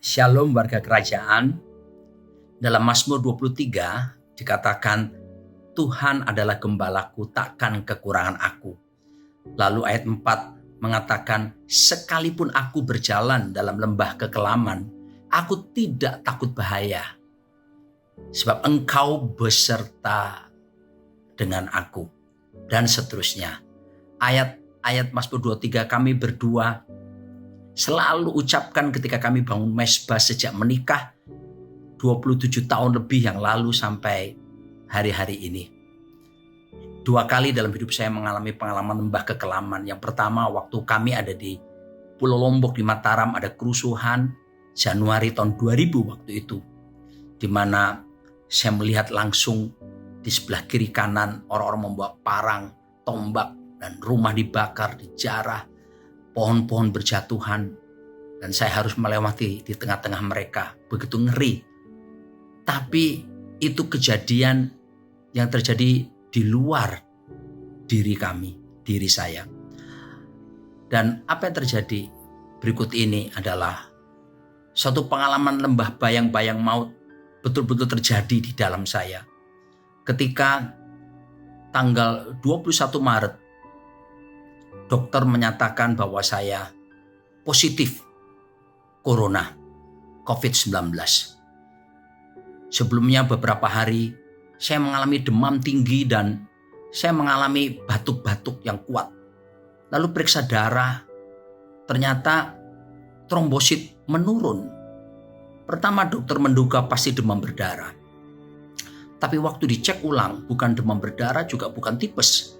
Shalom warga kerajaan. Dalam Mazmur 23 dikatakan, Tuhan adalah gembalaku, takkan kekurangan aku. Lalu ayat 4 mengatakan, sekalipun aku berjalan dalam lembah kekelaman, aku tidak takut bahaya. Sebab engkau beserta dengan aku. Dan seterusnya. Ayat Mazmur 23 kami berdua selalu ucapkan ketika kami bangun mesbah sejak menikah 27 tahun lebih yang lalu sampai hari-hari ini. 2 kali dalam hidup saya mengalami pengalaman lembah kekelaman. Yang pertama waktu kami ada di Pulau Lombok di Mataram, ada kerusuhan Januari tahun 2000 waktu itu. Di mana saya melihat langsung di sebelah kiri kanan orang-orang membawa parang, tombak, dan rumah dibakar, dijarah. Pohon-pohon berjatuhan dan saya harus melewati di tengah-tengah mereka. Begitu ngeri. Tapi itu kejadian yang terjadi di luar diri kami, diri saya. Dan apa yang terjadi berikut ini adalah suatu pengalaman lembah bayang-bayang maut betul-betul terjadi di dalam saya. Ketika tanggal 21 Maret dokter menyatakan bahwa saya positif corona COVID-19. Sebelumnya beberapa hari saya mengalami demam tinggi dan saya mengalami batuk-batuk yang kuat. Lalu periksa darah, ternyata trombosit menurun. Pertama dokter menduga pasti demam berdarah. Tapi waktu dicek ulang bukan demam berdarah juga bukan tipes.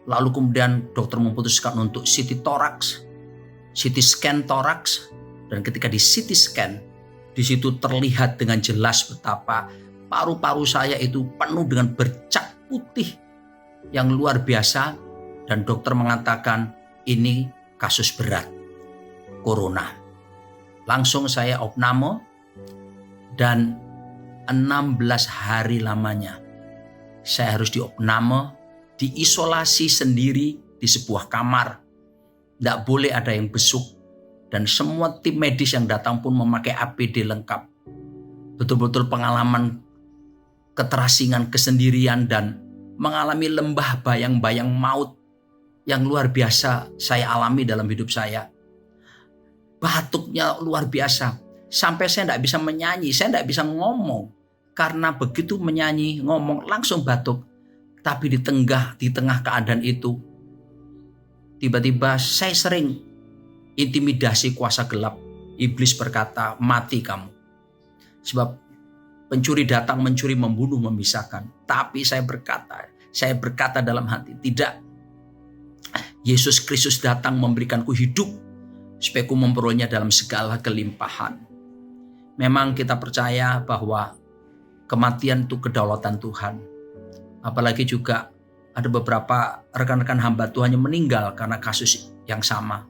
Lalu kemudian dokter memutuskan untuk CT scan toraks, dan ketika di CT scan, di situ terlihat dengan jelas betapa paru-paru saya itu penuh dengan bercak putih yang luar biasa, dan dokter mengatakan ini kasus berat, corona. Langsung saya opname dan 16 hari lamanya saya harus diopname, diisolasi sendiri di sebuah kamar. Tidak boleh ada yang besuk. Dan semua tim medis yang datang pun memakai APD lengkap. Betul-betul pengalaman keterasingan, kesendirian, dan mengalami lembah bayang-bayang maut yang luar biasa saya alami dalam hidup saya. Batuknya luar biasa. Sampai saya tidak bisa menyanyi, saya tidak bisa ngomong. Karena begitu menyanyi, ngomong langsung batuk. Tapi di tengah keadaan itu, tiba-tiba saya sering intimidasi kuasa gelap. Iblis berkata, mati kamu. Sebab pencuri datang mencuri, membunuh, memisahkan. Tapi saya berkata dalam hati, tidak. Yesus Kristus datang memberikanku hidup, supaya ku memperolehnya dalam segala kelimpahan. Memang kita percaya bahwa kematian itu kedaulatan Tuhan. Apalagi juga ada beberapa rekan-rekan hamba Tuhan yang meninggal karena kasus yang sama.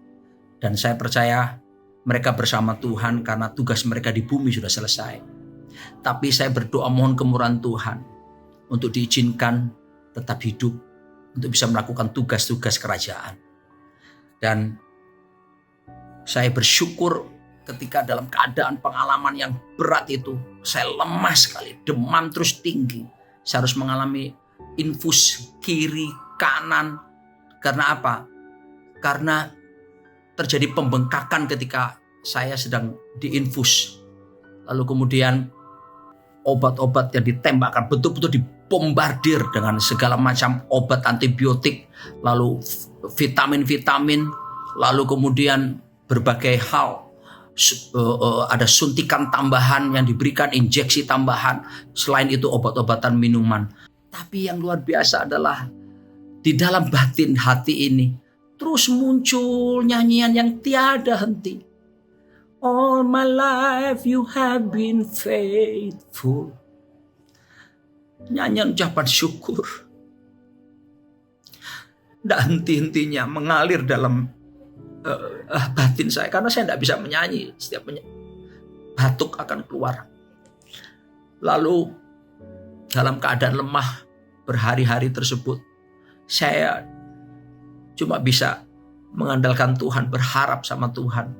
Dan saya percaya mereka bersama Tuhan karena tugas mereka di bumi sudah selesai. Tapi saya berdoa mohon kemurahan Tuhan untuk diizinkan tetap hidup, untuk bisa melakukan tugas-tugas kerajaan. Dan saya bersyukur ketika dalam keadaan pengalaman yang berat itu, saya lemah sekali, demam terus tinggi. Saya harus mengalami infus kiri, kanan. Karena apa? Karena terjadi pembengkakan ketika saya sedang diinfus. Lalu kemudian obat-obat yang ditembakkan betul-betul dibombardir dengan segala macam obat antibiotik. Lalu vitamin-vitamin. Lalu kemudian berbagai hal. Ada suntikan tambahan yang diberikan, injeksi tambahan. Selain itu obat-obatan minuman. Tapi yang luar biasa adalah di dalam batin hati ini terus muncul nyanyian yang tiada henti. All my life you have been faithful. Nyanyian ucapan syukur. Tidak henti-hentinya mengalir dalam batin saya. Karena saya tidak bisa menyanyi. Setiap batuk akan keluar. Lalu dalam keadaan lemah berhari-hari tersebut, saya cuma bisa mengandalkan Tuhan, berharap sama Tuhan.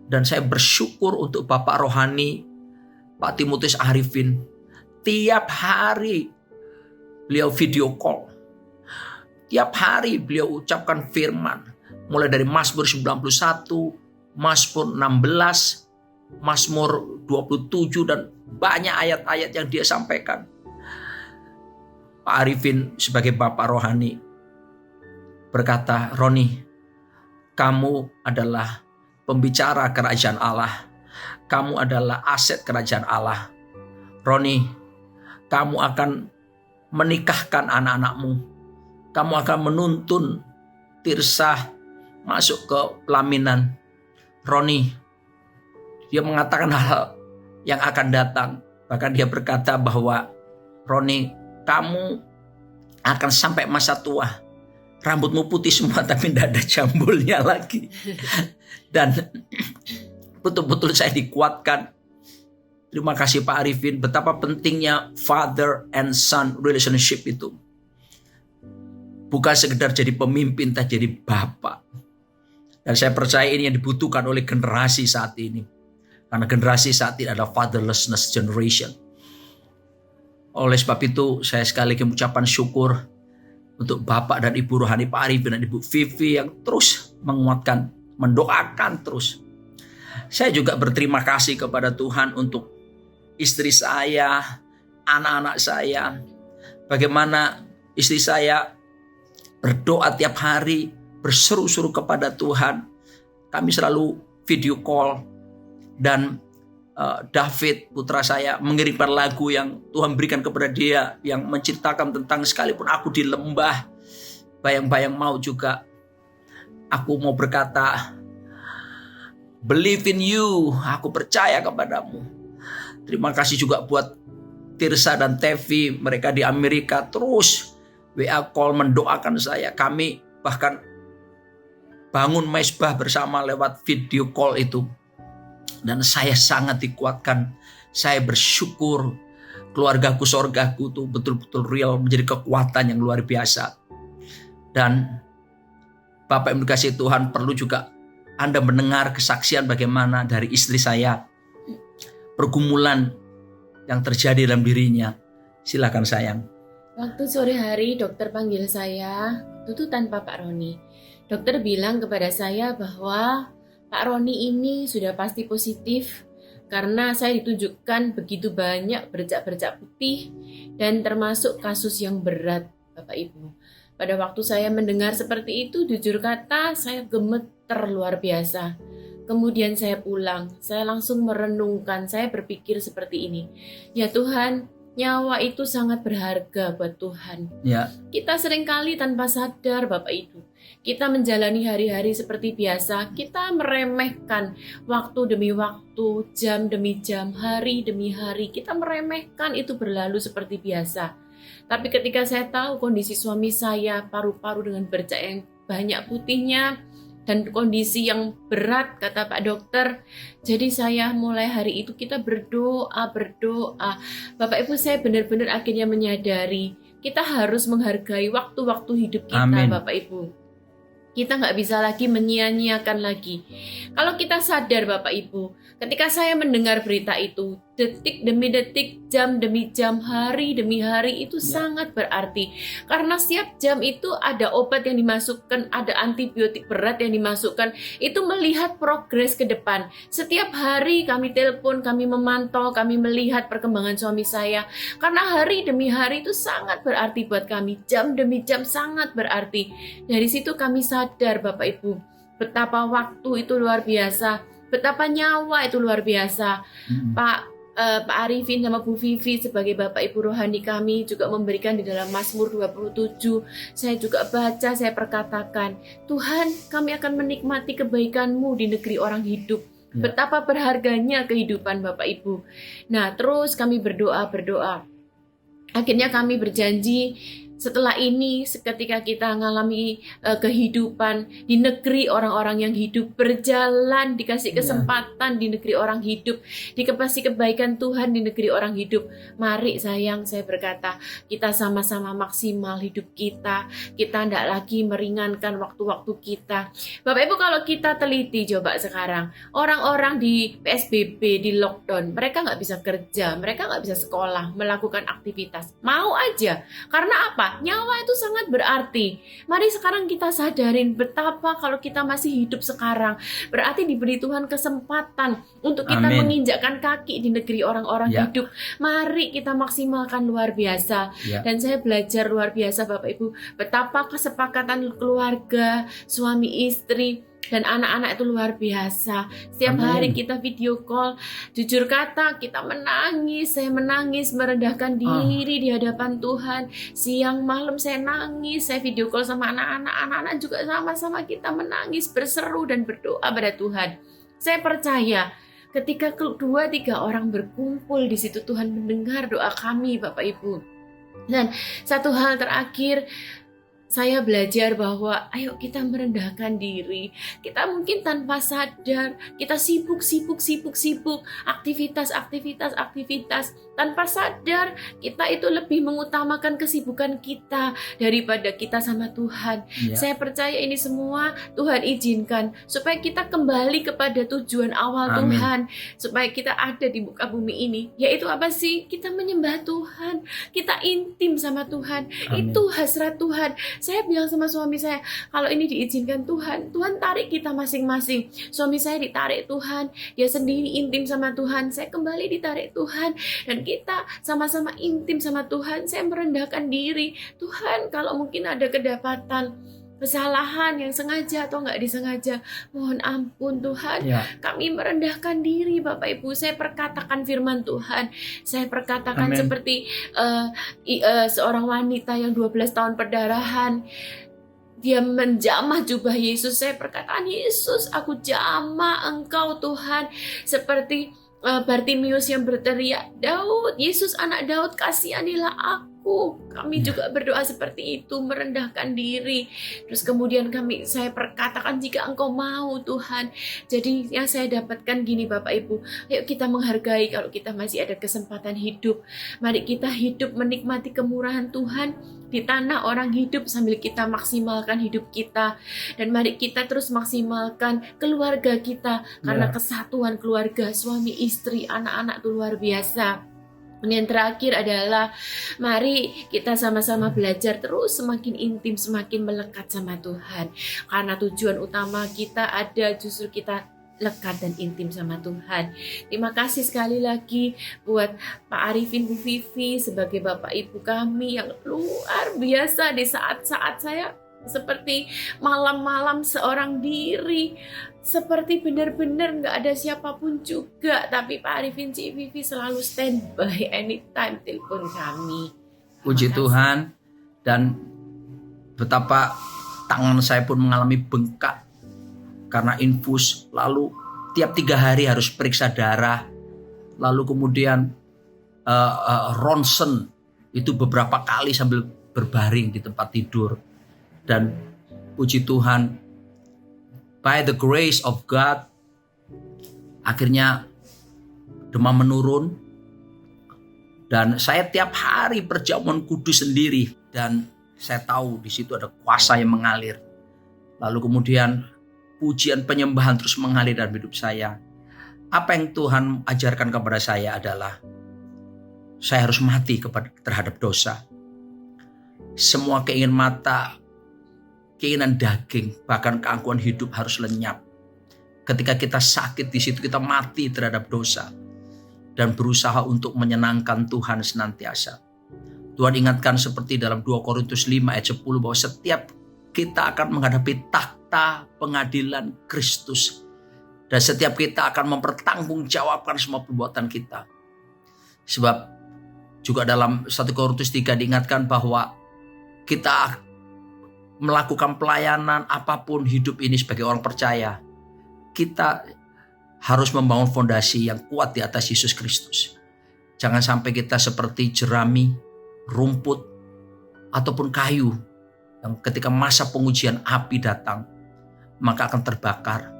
Dan saya bersyukur untuk Bapak Rohani, Pak Timotius Arifin. Tiap hari beliau video call. Tiap hari beliau ucapkan firman. Mulai dari Mazmur 91, Mazmur 16, Mazmur 27, dan banyak ayat-ayat yang dia sampaikan. Pak Arifin sebagai Bapak Rohani berkata, Roni, kamu adalah pembicara kerajaan Allah. Kamu adalah aset kerajaan Allah. Roni, kamu akan menikahkan anak-anakmu. Kamu akan menuntun Tirsa masuk ke pelaminan. Roni, dia mengatakan hal yang akan datang. Bahkan dia berkata bahwa, Roni, kamu akan sampai masa tua. Rambutmu putih semua tapi tidak ada jambulnya lagi. Dan betul-betul saya dikuatkan. Terima kasih Pak Arifin. Betapa pentingnya father and son relationship itu. Bukan sekedar jadi pemimpin, tapi jadi bapak. Dan saya percaya ini yang dibutuhkan oleh generasi saat ini. Karena generasi saat ini adalah fatherlessness generation. Oleh sebab itu saya sekali lagi mengucapkan syukur untuk Bapak dan Ibu Rohani Pak Arifin dan Ibu Vivi yang terus menguatkan, mendoakan terus. Saya juga berterima kasih kepada Tuhan untuk istri saya, anak-anak saya. Bagaimana istri saya berdoa tiap hari, berseru-seru kepada Tuhan. Kami selalu video call. Dan David putra saya mengirimkan lagu yang Tuhan berikan kepada dia, yang menceritakan tentang sekalipun aku di lembah bayang-bayang maut juga, aku mau berkata, believe in you, aku percaya kepadamu. Terima kasih juga buat Tirsa dan Tevi, mereka di Amerika terus WA call mendoakan saya. Kami bahkan bangun mezbah bersama lewat video call itu. Dan saya sangat dikuatkan. Saya bersyukur keluargaku, sorgaku itu betul-betul real, menjadi kekuatan yang luar biasa. Dan Bapak yang dikasihi Tuhan, perlu juga Anda mendengar kesaksian bagaimana dari istri saya, pergumulan yang terjadi dalam dirinya. Silakan sayang. Waktu sore hari dokter panggil saya, itu tanpa Pak Roni. Dokter bilang kepada saya bahwa Pak Roni ini sudah pasti positif karena saya ditunjukkan begitu banyak bercak-bercak putih dan termasuk kasus yang berat, Bapak Ibu. Pada waktu saya mendengar seperti itu, jujur kata saya gemeter luar biasa. Kemudian saya pulang, saya langsung merenungkan, saya berpikir seperti ini. Ya Tuhan, nyawa itu sangat berharga buat Tuhan. Ya. Kita seringkali tanpa sadar Bapak Ibu, kita menjalani hari-hari seperti biasa, kita meremehkan waktu demi waktu, jam demi jam, hari demi hari, kita meremehkan itu berlalu seperti biasa. Tapi ketika saya tahu kondisi suami saya, paru-paru dengan bercak yang banyak putihnya, dan kondisi yang berat kata Pak Dokter, jadi saya mulai hari itu kita berdoa. Bapak Ibu, saya benar-benar akhirnya menyadari kita harus menghargai waktu-waktu hidup kita. Amin. Bapak Ibu, kita nggak bisa lagi menyia-nyiakan lagi. Kalau kita sadar Bapak Ibu, ketika saya mendengar berita itu, detik demi detik, jam demi jam, hari demi hari itu sangat berarti. Karena setiap jam itu ada obat yang dimasukkan, ada antibiotik berat yang dimasukkan. Itu melihat progres ke depan. Setiap hari kami telepon, kami memantau, kami melihat perkembangan suami saya. Karena hari demi hari itu sangat berarti buat kami. Jam demi jam sangat berarti. Dari situ kami sadar Bapak Ibu, betapa waktu itu luar biasa, betapa nyawa itu luar biasa. Pak Arifin sama Bu Vivi sebagai Bapak Ibu rohani kami juga memberikan di dalam Mazmur 27. Saya juga baca, saya perkatakan, Tuhan, kami akan menikmati kebaikan-Mu di negeri orang hidup. Betapa berharganya kehidupan Bapak Ibu. Nah, terus kami berdoa. Akhirnya kami berjanji setelah ini, ketika kita mengalami kehidupan di negeri orang-orang yang hidup, berjalan, dikasih kesempatan di negeri orang hidup, dikasih kebaikan Tuhan di negeri orang hidup. Mari sayang, saya berkata, kita sama-sama maksimal hidup kita. Kita tidak lagi meringankan waktu-waktu kita. Bapak Ibu, kalau kita teliti coba sekarang, orang-orang di PSBB, di lockdown, mereka nggak bisa kerja, mereka nggak bisa sekolah, melakukan aktivitas. Mau aja. Karena apa? Nyawa itu sangat berarti. Mari sekarang kita sadarin betapa kalau kita masih hidup sekarang, berarti diberi Tuhan kesempatan untuk kita menginjakkan kaki di negeri orang-orang hidup. Mari kita maksimalkan luar biasa. Dan saya belajar luar biasa Bapak Ibu, betapa kesepakatan keluarga, suami istri, dan anak-anak itu luar biasa. Setiap hari kita video call, jujur kata kita menangis, saya menangis merendahkan diri di hadapan Tuhan. Siang malam saya nangis, saya video call sama anak-anak juga sama-sama kita menangis, berseru dan berdoa pada Tuhan. Saya percaya ketika 2-3 orang berkumpul di situ, Tuhan mendengar doa kami Bapak Ibu. Dan satu hal terakhir, saya belajar bahwa ayo kita merendahkan diri. Kita mungkin tanpa sadar, kita sibuk, aktivitas. Tanpa sadar, kita itu lebih mengutamakan kesibukan kita daripada kita sama Tuhan. Saya percaya ini semua Tuhan izinkan supaya kita kembali kepada tujuan awal Tuhan. Supaya kita ada di muka bumi ini. Yaitu apa sih? Kita menyembah Tuhan. Kita intim sama Tuhan. Itu hasrat Tuhan. Saya bilang sama suami saya, kalau ini diizinkan Tuhan, Tuhan tarik kita masing-masing. Suami saya ditarik Tuhan, dia sendiri intim sama Tuhan, saya kembali ditarik Tuhan, dan kita sama-sama intim sama Tuhan. Saya merendahkan diri, Tuhan kalau mungkin ada kedapatan kesalahan yang sengaja atau nggak disengaja, mohon ampun Tuhan. Kami merendahkan diri Bapak Ibu. Saya perkatakan firman Tuhan. Saya perkatakan seperti seorang wanita yang 12 tahun perdarahan, dia menjamah jubah Yesus. Saya perkataan, Yesus aku jamah Engkau Tuhan. Seperti Bartimius yang berteriak, Daud, Yesus anak Daud, kasihanilah aku. Kami juga berdoa seperti itu, merendahkan diri. Terus kemudian saya perkatakan, jika Engkau mau Tuhan. Jadi yang saya dapatkan gini Bapak Ibu, ayo kita menghargai kalau kita masih ada kesempatan hidup. Mari kita hidup menikmati kemurahan Tuhan di tanah orang hidup sambil kita maksimalkan hidup kita. Dan mari kita terus maksimalkan keluarga kita, karena kesatuan keluarga, suami istri, anak-anak itu luar biasa. Dan yang terakhir adalah mari kita sama-sama belajar terus semakin intim, semakin melekat sama Tuhan. Karena tujuan utama kita ada justru kita lekat dan intim sama Tuhan. Terima kasih sekali lagi buat Pak Arifin, Bu Vivi sebagai Bapak Ibu kami yang luar biasa di saat-saat saya seperti malam-malam seorang diri, seperti benar-benar nggak ada siapapun juga, tapi Pak Arifin, Ci Vivi selalu standby anytime telepon kami. Puji Tuhan. Dan betapa tangan saya pun mengalami bengkak karena infus, lalu tiap 3 hari harus periksa darah, lalu kemudian ronsen itu beberapa kali sambil berbaring di tempat tidur. Dan puji Tuhan, by the grace of God, akhirnya demam menurun. Dan saya tiap hari perjamuan kudus sendiri, dan saya tahu di situ ada kuasa yang mengalir. Lalu kemudian pujian penyembahan terus mengalir dalam hidup saya. Apa yang Tuhan ajarkan kepada saya adalah saya harus mati terhadap dosa. Semua keinginan mata, keinginan daging, bahkan keangkuhan hidup harus lenyap. Ketika kita sakit di situ, kita mati terhadap dosa dan berusaha untuk menyenangkan Tuhan senantiasa. Tuhan ingatkan seperti dalam 2 Korintus 5 ayat 10 bahwa setiap kita akan menghadapi takhta pengadilan Kristus, dan setiap kita akan mempertanggungjawabkan semua perbuatan kita. Sebab juga dalam 1 Korintus 3 diingatkan bahwa kita melakukan pelayanan apapun hidup ini sebagai orang percaya, kita harus membangun fondasi yang kuat di atas Yesus Kristus. Jangan sampai kita seperti jerami, rumput, ataupun kayu yang ketika masa pengujian api datang maka akan terbakar.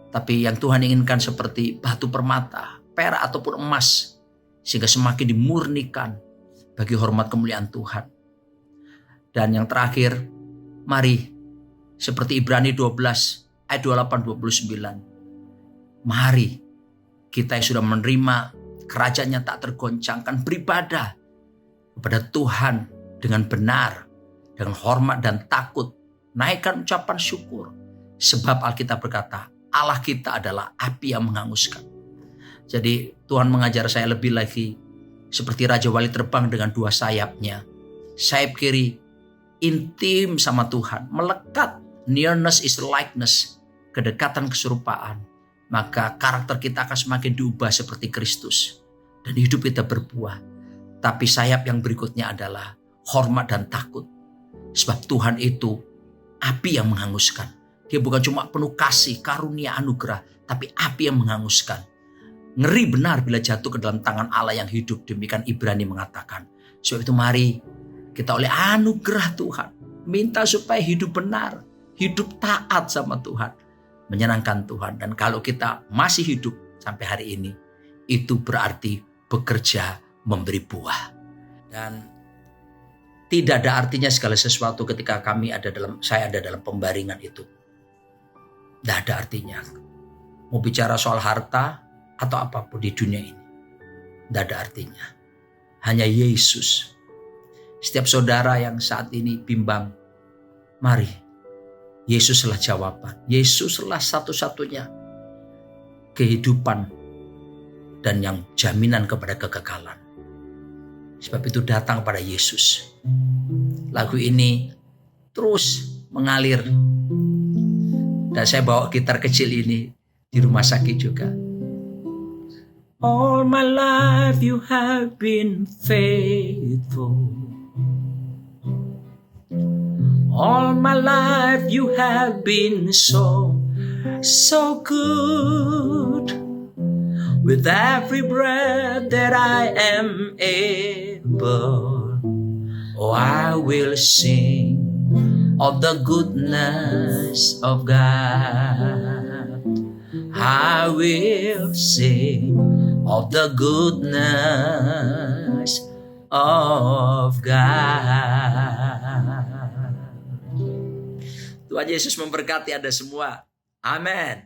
Tapi yang Tuhan inginkan seperti batu permata, perak ataupun emas, sehingga semakin dimurnikan bagi hormat kemuliaan Tuhan. Dan yang terakhir, mari seperti Ibrani 12 ayat 28-29. Mari kita yang sudah menerima kerajaannya tak tergoncangkan beribadah kepada Tuhan dengan benar, dengan hormat dan takut. Naikkan ucapan syukur. Sebab Alkitab berkata, Allah kita adalah api yang menghanguskan. Jadi Tuhan mengajar saya lebih lagi seperti Raja Wali terbang dengan dua sayapnya. Sayap kiri intim sama Tuhan, melekat. Nearness is likeness, kedekatan keserupaan. Maka karakter kita akan semakin diubah seperti Kristus. Dan hidup kita berbuah. Tapi sayap yang berikutnya adalah hormat dan takut. Sebab Tuhan itu api yang menghanguskan. Dia bukan cuma penuh kasih, karunia, anugerah, tapi api yang menghanguskan. Ngeri benar bila jatuh ke dalam tangan Allah yang hidup. Demikian Ibrani mengatakan. Sebab itu mari kita oleh anugerah Tuhan minta supaya hidup benar, hidup taat sama Tuhan, menyenangkan Tuhan. Dan kalau kita masih hidup sampai hari ini, itu berarti bekerja memberi buah. Dan tidak ada artinya segala sesuatu ketika saya ada dalam pembaringan itu. Tidak ada artinya. Mau bicara soal harta atau apapun di dunia ini, tidak ada artinya. Hanya Yesus. Setiap saudara yang saat ini bimbang, mari. Yesuslah jawaban. Yesuslah satu-satunya kehidupan dan yang jaminan kepada kekekalan. Sebab itu datang pada Yesus. Lagu ini terus mengalir. Dan saya bawa gitar kecil ini di rumah sakit juga. All my life you have been faithful. All my life you have been so good. With every breath that I am able, oh, I will sing of the goodness of God. I will sing of the goodness of God. Tuhan Yesus memberkati Anda semua. Amin.